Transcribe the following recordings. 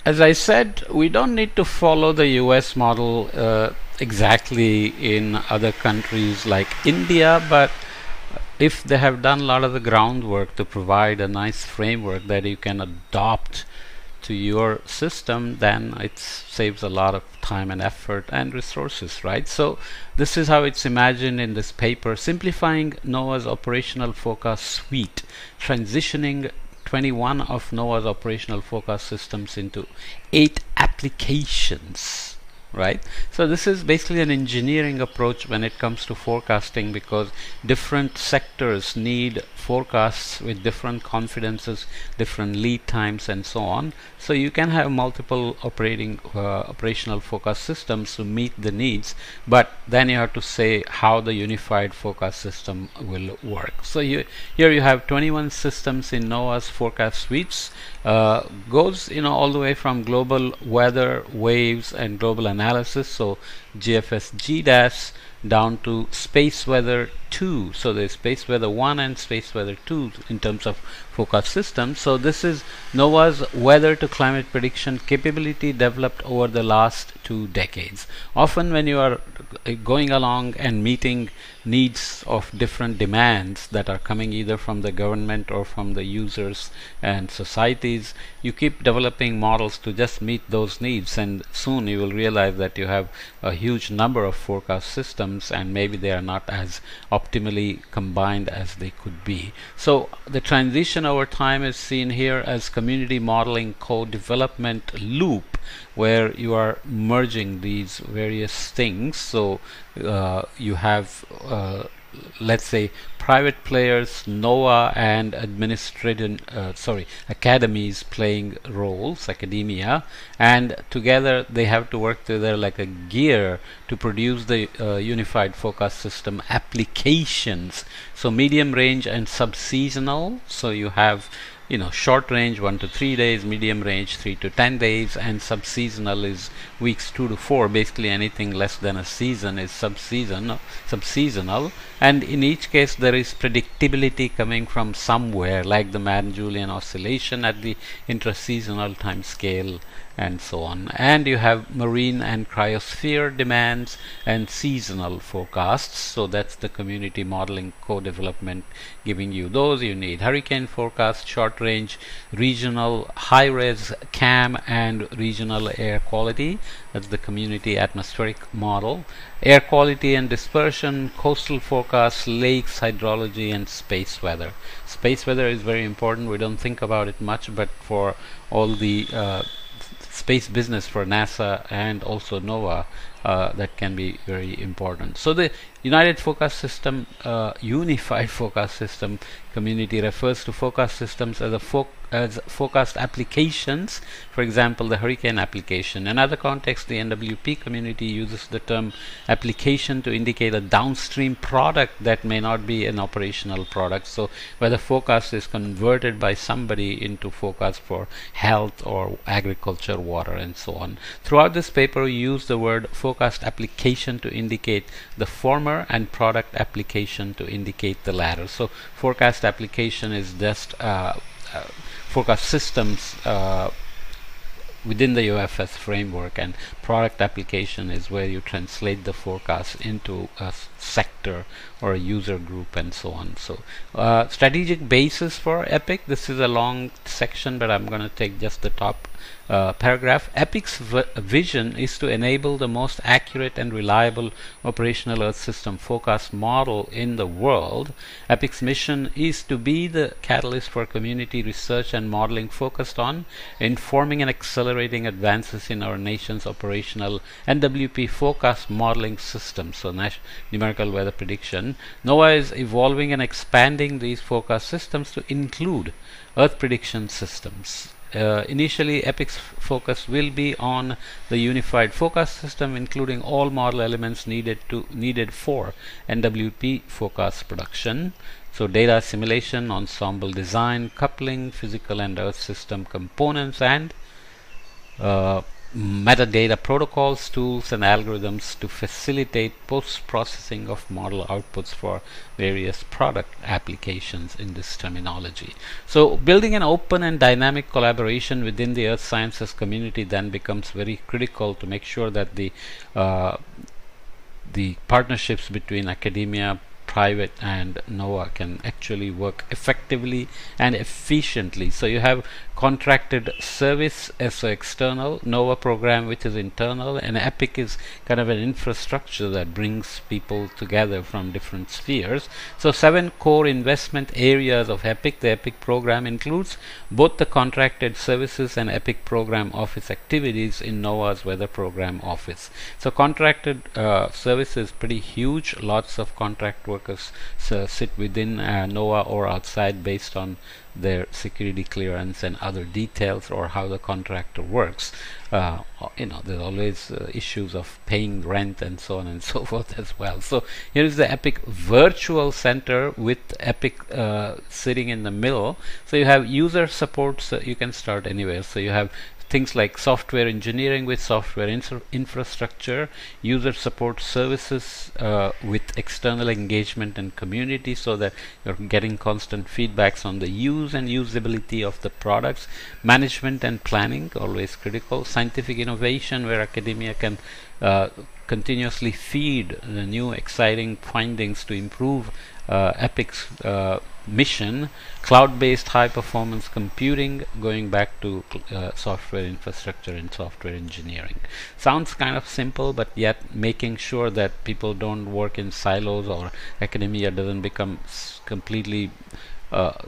As I said, we don't need to follow the US model exactly in other countries like India, but if they have done a lot of the groundwork to provide a nice framework that you can adopt to your system, then it saves a lot of time and effort and resources, right? So this is how it's imagined in this paper: simplifying NOAA's operational forecast suite, transitioning 21 of NOAA's operational forecast systems into 8 applications, right? So this is basically an engineering approach when it comes to forecasting, because different sectors need forecasts with different confidences, different lead times, and so on. So you can have multiple operational forecast systems to meet the needs, but then you have to say how the unified forecast system will work. So here you have 21 systems in NOAA's forecast suites. Goes all the way from global weather, waves, and global analysis, so GFS GDAS, down to space weather 2. So there's space weather 1 and space weather 2 in terms of forecast systems. So this is NOAA's weather to climate prediction capability developed over the last 2 decades. Often when you are going along and meeting needs of different demands that are coming either from the government or from the users and societies, you keep developing models to just meet those needs, and soon you will realize that you have a huge number of forecast systems and maybe they are not as optimally combined as they could be. So the transition over time is seen here as community modeling co-development loop, where you are merging these various things. So you have let's say private players, NOAA, and academies playing roles, academia, and together they have to work together like a gear to produce the unified forecast system applications. So medium range and sub-seasonal. So you have short range 1 to 3 days, medium range 3 to 10 days, and sub-seasonal is weeks 2 to 4. Basically anything less than a season is sub-seasonal, and in each case there is predictability coming from somewhere, like the Madden-Julian oscillation at the intra-seasonal time scale, and so on. And you have marine and cryosphere demands and seasonal forecasts. So that's the community modeling co-development giving you those. You need hurricane forecast, short range, regional, high-res CAM, and regional air quality. That's the community atmospheric model. Air quality and dispersion, coastal forecasts, lakes, hydrology, and space weather. Space weather is very important. We don't think about it much, but for all the space business for NASA and also NOAA, that can be very important. So the Unified Forecast System community refers to forecast systems as forecast applications. For example, the hurricane application. In other contexts, the NWP community uses the term application to indicate a downstream product that may not be an operational product. So where the forecast is converted by somebody into forecast for health or agriculture, water, and so on. Throughout this paper, we use the word forecast application to indicate the former and product application to indicate the latter. So forecast application is just forecast systems within the UFS framework, and product application is where you translate the forecast into a sector or a user group and so on. So strategic basis for EPIC. This is a long section, but I'm going to take just the top paragraph. EPIC's vision is to enable the most accurate and reliable operational Earth system forecast model in the world. EPIC's mission is to be the catalyst for community research and modeling focused on informing and accelerating advances in our nation's operational NWP forecast modeling system. So numerical weather prediction. NOAA is evolving and expanding these forecast systems to include Earth prediction systems. Initially, EPIC's focus will be on the unified forecast system, including all model elements needed for NWP forecast production. So data assimilation, ensemble design, coupling, physical and Earth system components, and metadata protocols, tools, and algorithms to facilitate post-processing of model outputs for various product applications in this terminology. So building an open and dynamic collaboration within the earth sciences community then becomes very critical to make sure that the partnerships between academia, private, and NOAA can actually work effectively and efficiently. So you have contracted service as external, NOAA program which is internal, and EPIC is kind of an infrastructure that brings people together from different spheres. So 7 core investment areas of EPIC. The EPIC program includes both the contracted services and EPIC program office activities in NOAA's weather program office. So contracted service is pretty huge. Lots of contract workers sit within NOAA or outside based on their security clearance and other details or how the contractor works. There's always issues of paying rent and so on and so forth as well. So here is the EPIC virtual center with EPIC sitting in the middle. So you have user support, so you can start anywhere. So you have things like software engineering with software infrastructure, user support services with external engagement and community, so that you're getting constant feedbacks on the use and usability of the products, management and planning, always critical, scientific innovation where academia can continuously feed the new exciting findings to improve EPIC's mission, cloud-based high-performance computing, going back to software infrastructure and software engineering. Sounds kind of simple, but yet making sure that people don't work in silos or academia doesn't become completely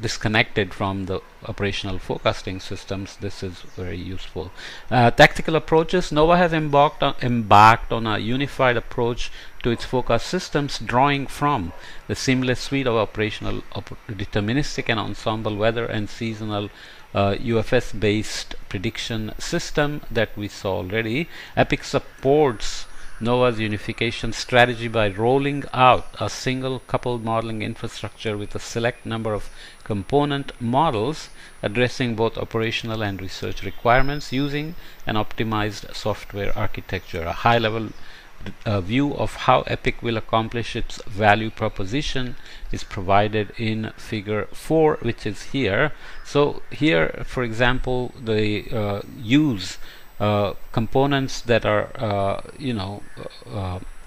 disconnected from the operational forecasting systems. This is very useful. Tactical approaches. NOAA has embarked on a unified approach to its forecast systems, drawing from the seamless suite of operational deterministic and ensemble weather and seasonal UFS based prediction system that we saw already. EPIC supports NOAA's unification strategy by rolling out a single coupled modeling infrastructure with a select number of component models addressing both operational and research requirements using an optimized software architecture. A high-level view of how EPIC will accomplish its value proposition is provided in figure 4, which is here. So here, for example, the use components that are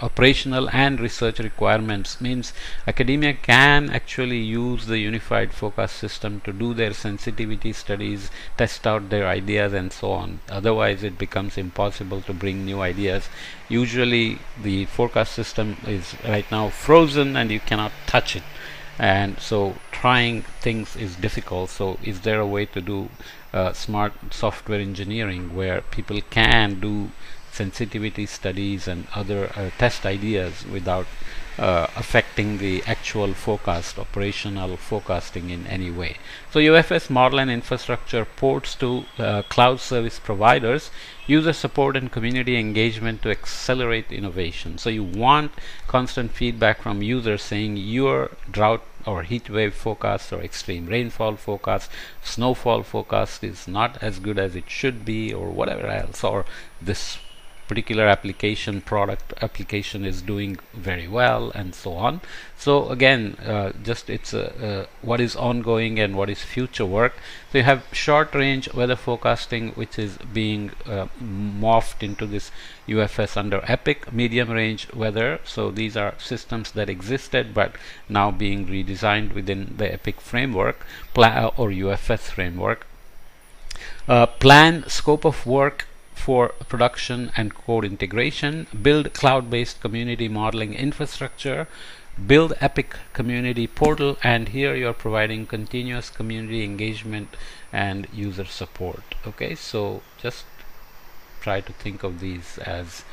operational and research requirements means academia can actually use the unified forecast system to do their sensitivity studies, test out their ideas and so on. Otherwise it becomes impossible to bring new ideas. Usually the forecast system is right now frozen and you cannot touch it, and so trying things is difficult. So is there a way to do smart software engineering where people can do sensitivity studies and other test ideas without affecting the actual forecast, operational forecasting in any way? So UFS model and infrastructure ports to cloud service providers, user support and community engagement to accelerate innovation. So you want constant feedback from users saying your drought or heat wave forecast or extreme rainfall forecast, snowfall forecast is not as good as it should be, or whatever else, or this particular product application is doing very well, and so on. So again, just it's what is ongoing and what is future work. So you have short range weather forecasting, which is being morphed into this UFS under EPIC. Medium range weather, so these are systems that existed but now being redesigned within the EPIC framework or UFS framework. Plan scope of work for production and code integration, build cloud-based community modeling infrastructure, build EPIC community portal, and here you are providing continuous community engagement and user support. Okay, so just try to think of these as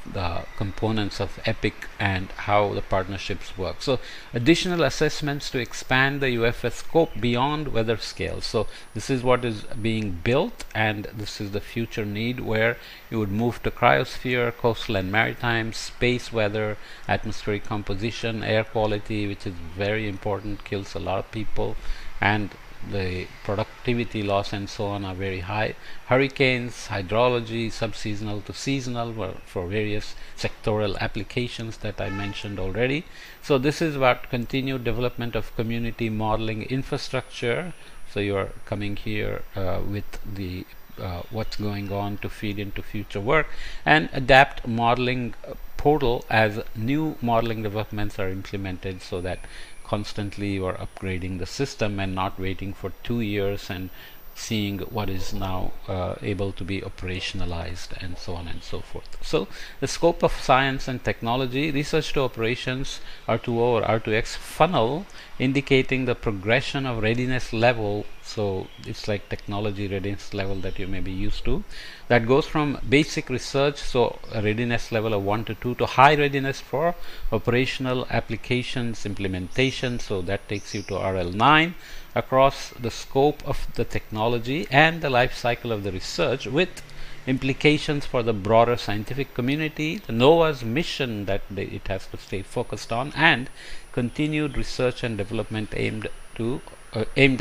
the components of EPIC and how the partnerships work. So additional assessments to expand the UFS scope beyond weather scale. So this is what is being built, and this is the future need where you would move to cryosphere, coastal and maritime, space weather, atmospheric composition, air quality, which is very important, kills a lot of people, and the productivity loss and so on are very high. Hurricanes, hydrology, subseasonal to seasonal for various sectoral applications that I mentioned already. So this is about continued development of community modeling infrastructure. So you are coming here with the what's going on to feed into future work, and adapt modeling portal as new modeling developments are implemented, so that constantly you are upgrading the system and not waiting for 2 years and seeing what is now able to be operationalized, and so on and so forth. So the scope of science and technology, research to operations, R2O or R2X funnel, indicating the progression of readiness level. So it's like technology readiness level that you may be used to, that goes from basic research, so a readiness level of 1 to 2, to high readiness for operational applications implementation, so that takes you to RL9, across the scope of the technology and the life cycle of the research, with implications for the broader scientific community, the NOAA's mission that it has to stay focused on, and continued research and development aimed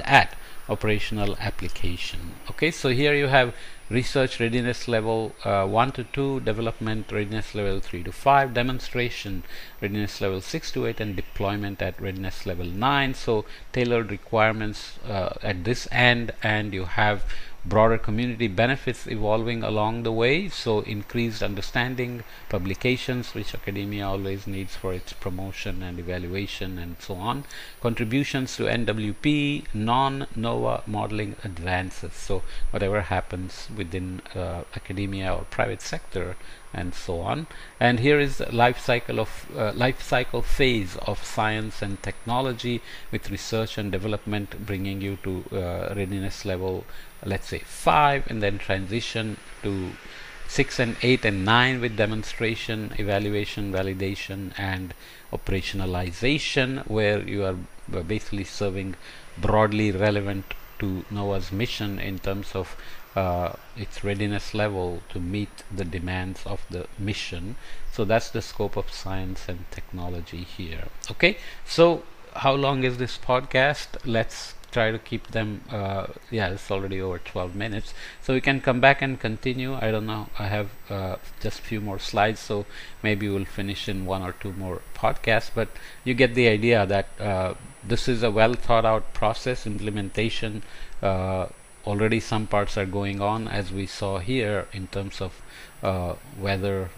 at operational application. Okay, so here you have research readiness level 1 to 2, development readiness level 3 to 5, demonstration readiness level 6 to 8, and deployment at readiness level 9. So tailored requirements at this end, and you have broader community benefits evolving along the way. So increased understanding, publications, which academia always needs for its promotion and evaluation and so on, contributions to NWP, non-NOAA modeling advances, so whatever happens within academia or private sector and so on. And here is the life cycle phase of science and technology, with research and development bringing you to readiness level, let's say 5, and then transition to 6 and 8 and 9 with demonstration, evaluation, validation, and operationalization, where you are basically serving broadly relevant to NOAA's mission in terms of its readiness level to meet the demands of the mission. So that's the scope of science and technology here. Okay, so how long is this podcast? Let's try to keep them yeah, it's already over 12 minutes, so we can come back and continue. I don't know, I have just a few more slides, so maybe we'll finish in 1 or 2 more podcasts, but you get the idea that this is a well thought out process implementation. Already some parts are going on, as we saw here, in terms of weather.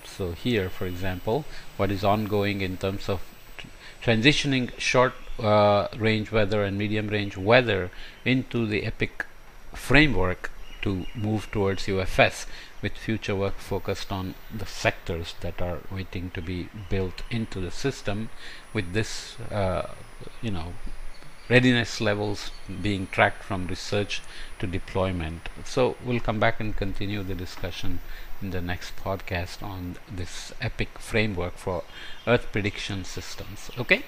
So here, for example, what is ongoing in terms of transitioning short range weather and medium range weather into the EPIC framework to move towards UFS, with future work focused on the sectors that are waiting to be built into the system, with this readiness levels being tracked from research to deployment. So we'll come back and continue the discussion in the next podcast on this EPIC framework for Earth prediction systems. Okay.